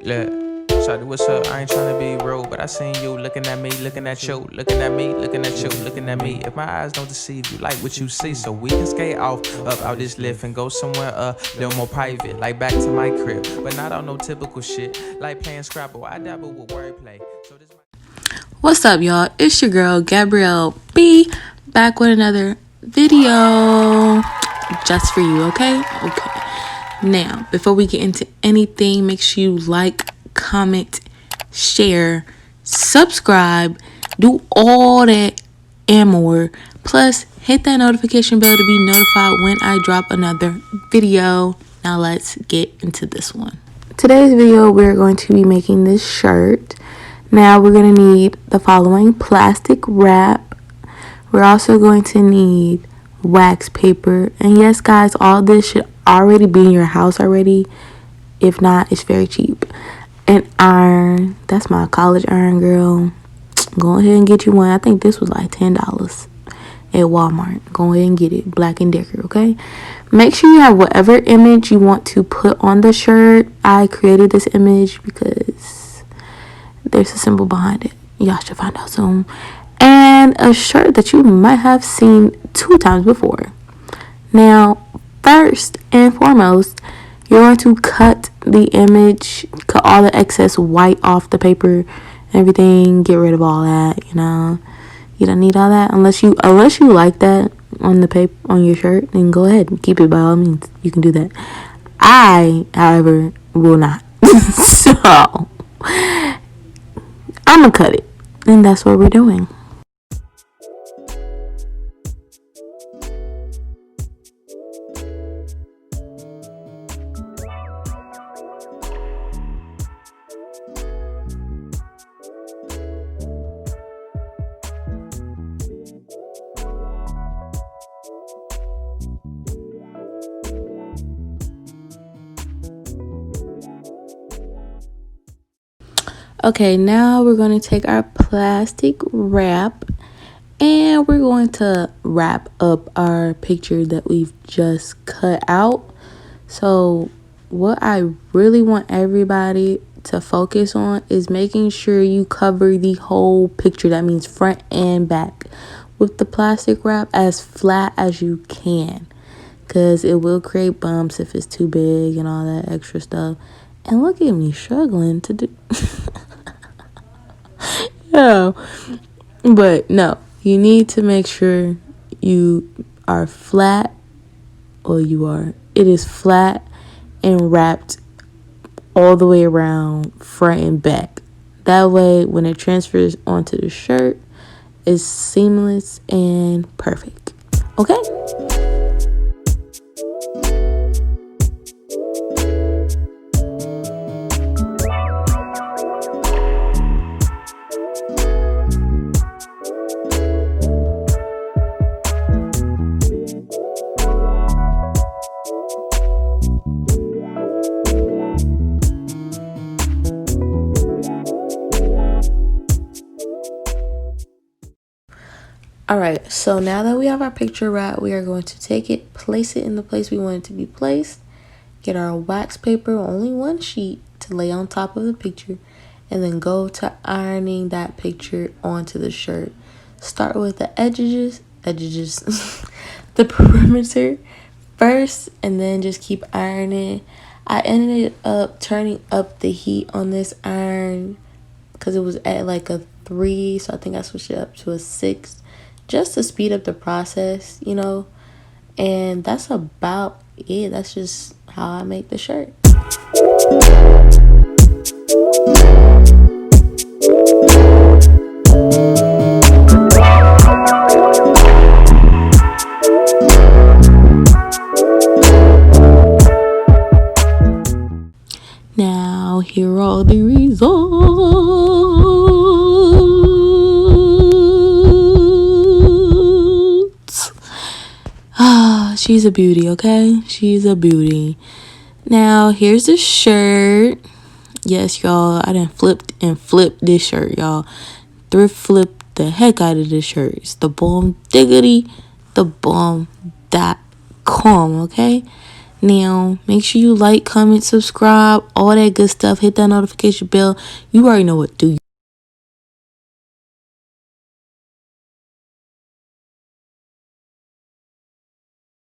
Look, Shawty, what's up? I ain't tryna be rude, but I seen you looking at me, looking at you, looking at me, looking at you, looking at me. If my eyes don't deceive you, like what you see, so we can skate off up out this lift and go somewhere a little more private, like back to my crib, but not on no typical shit, like playing Scrabble. I dabble with wordplay. So this. What's up, y'all? It's your girl Gabrielle B, back with another video just for you. Okay. Now, before we get into anything, make sure you like, comment, share, subscribe, do all that and more. Plus, hit that notification bell to be notified when I drop another video. Now, let's get into this one. Today's video, we're going to be making this shirt. Now, we're going to need the following: plastic wrap. We're also going to need wax paper. And yes, guys, all this should already be in your house already. If not, it's very cheap. An iron. That's my college iron, girl. Go ahead and get you one. I think this was like $10 at Walmart. Go ahead and get it. Black & Decker, okay? Make sure you have whatever image you want to put on the shirt. I created this image because there's a symbol behind it. Y'all should find out soon. And a shirt that you might have seen 2 times before. Now, first and foremost, you're going to cut the image, cut all the excess white off the paper and everything. Get rid of all that, you know. You don't need all that unless you like that on the paper on your shirt. Then go ahead and keep it by all means. You can do that. I, however, will not. So I'm gonna cut it, and that's what we're doing. Okay, now we're going to take our plastic wrap and we're going to wrap up our picture that we've just cut out. So what I really want everybody to focus on is making sure you cover the whole picture. That means front and back with the plastic wrap as flat as you can, because it will create bumps if it's too big and all that extra stuff. And look at me struggling to do yeah. But no, you need to make sure you are flat, or it is flat and wrapped all the way around, front and back. That way, when it transfers onto the shirt, it's seamless and perfect. Okay? Alright, so now that we have our picture wrap, we are going to take it, place it in the place we want it to be placed, get our wax paper, only one sheet, to lay on top of the picture, and then go to ironing that picture onto the shirt. Start with the edges, the perimeter first, and then just keep ironing. I ended up turning up the heat on this iron because it was at like a 3, so I think I switched it up to a 6. Just to speed up the process, you know. And that's about it. That's just how I make the shirt. Now, here are the results. She's a beauty, okay? She's a beauty. Now, here's the shirt. Yes, y'all, I done flipped this shirt, y'all. Thrift flipped the heck out of this shirt. It's the bomb diggity, the bomb.com, okay? Now, make sure you like, comment, subscribe, all that good stuff. Hit that notification bell. You already know what to do.